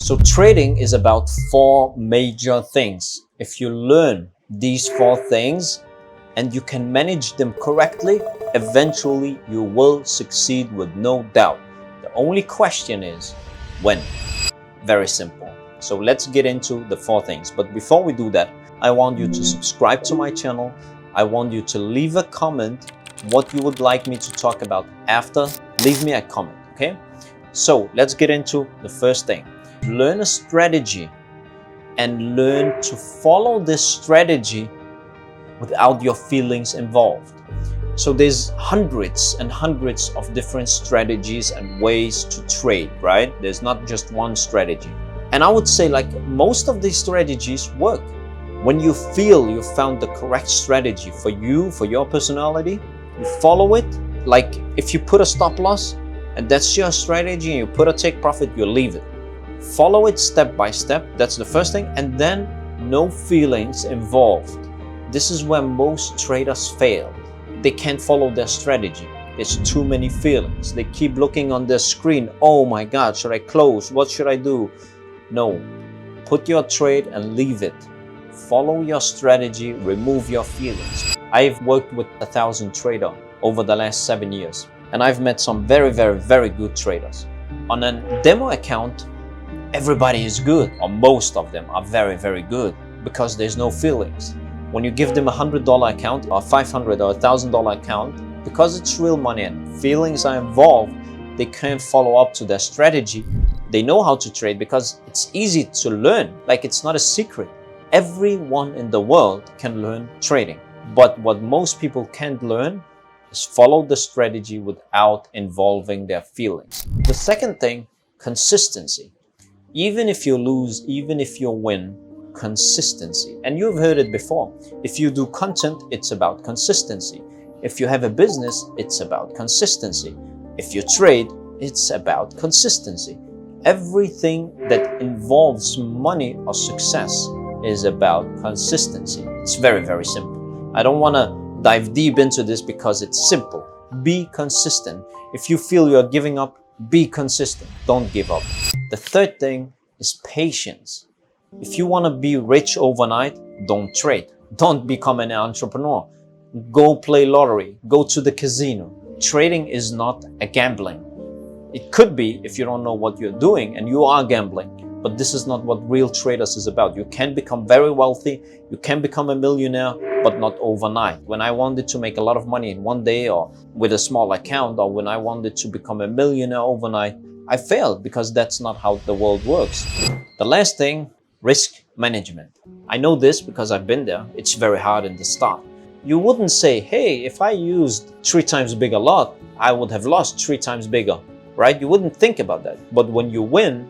So trading is about 4 major things. If you learn these 4 things and you can manage them correctly, eventually you will succeed with no doubt. The only question is when. Very simple. So let's get into the 4 things. But before we do that, I want you to subscribe to my channel. I want you to leave a comment what you would like me to talk about after. Leave me a comment, okay? So let's get into the first thing. Learn a strategy and learn to follow this strategy without your feelings involved. So there's hundreds and hundreds of different strategies and ways to trade, right? There's not just one strategy. And I would say like most of these strategies work. When you feel you found the correct strategy for you, for your personality, you follow it. Like if you put a stop loss and that's your strategy and you put a take profit, you leave it. Follow it step by step. That's the first thing. And then no feelings involved. This is where most traders fail. They can't follow their strategy. There's too many feelings. They keep looking on their screen. Oh my God, should I close? What should I do? No, put your trade and leave it. Follow your strategy, remove your feelings. I've worked with 1,000 traders over the last 7 years, and I've met some very, very, very good traders. On a demo account, everybody is good, or most of them are very, very good because there's no feelings. When you give them a $100 account or $500 or $1,000 account, because it's real money and feelings are involved, they can't follow up to their strategy. They know how to trade because it's easy to learn. Like it's not a secret. Everyone in the world can learn trading. But what most people can't learn is follow the strategy without involving their feelings. The second thing, consistency. Even if you lose, even if you win, consistency. And you've heard it before. If you do content, it's about consistency. If you have a business, it's about consistency. If you trade, it's about consistency. Everything that involves money or success is about consistency. It's very, very simple. I don't want to dive deep into this because it's simple. Be consistent. If you feel you're giving up, be consistent. Don't give up. The third thing is patience. If you want to be rich overnight, don't trade. Don't become an entrepreneur. Go play lottery. Go to the casino. Trading is not a gambling. It could be if you don't know what you're doing and you are gambling, but this is not what real traders is about. You can become very wealthy, you can become a millionaire, but not overnight. When I wanted to make a lot of money in one day or with a small account, or when I wanted to become a millionaire overnight, I failed because that's not how the world works. The last thing, risk management. I know this because I've been there. It's very hard in the start. You wouldn't say, hey, if I used 3 times bigger lot, I would have lost 3 times bigger. Right? You wouldn't think about that. But when you win,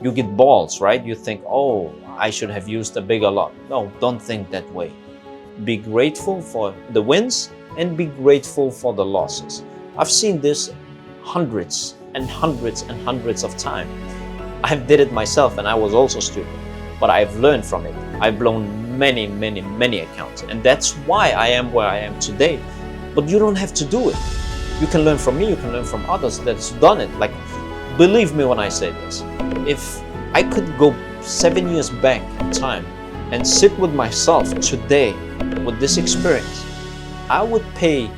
you get balls, right? You think, oh, I should have used a bigger lot. No, don't think that way. Be grateful for the wins and be grateful for the losses. I've seen this hundreds and hundreds and hundreds of times. I did it myself and I was also stupid, but I've learned from it. I've blown many, many, many accounts. And that's why I am where I am today. But you don't have to do it. You can learn from me, you can learn from others that's done it. Like, believe me when I say this. If I could go 7 years back in time and sit with myself today with this experience, I would pay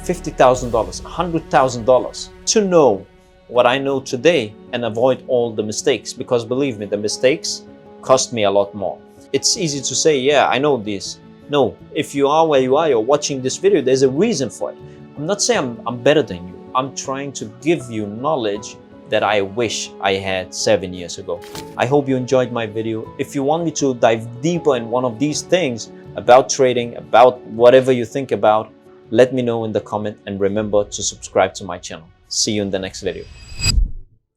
$50,000, $100,000 to know what I know today and avoid all the mistakes. Because believe me, the mistakes cost me a lot more. It's easy to say, yeah, I know this. No, if you are where you are, you're watching this video, there's a reason for it. I'm not saying I'm better than you. I'm trying to give you knowledge that I wish I had 7 years ago. I hope you enjoyed my video. If you want me to dive deeper in one of these things about trading, about whatever you think about, let me know in the comment and remember to subscribe to my channel. See you in the next video.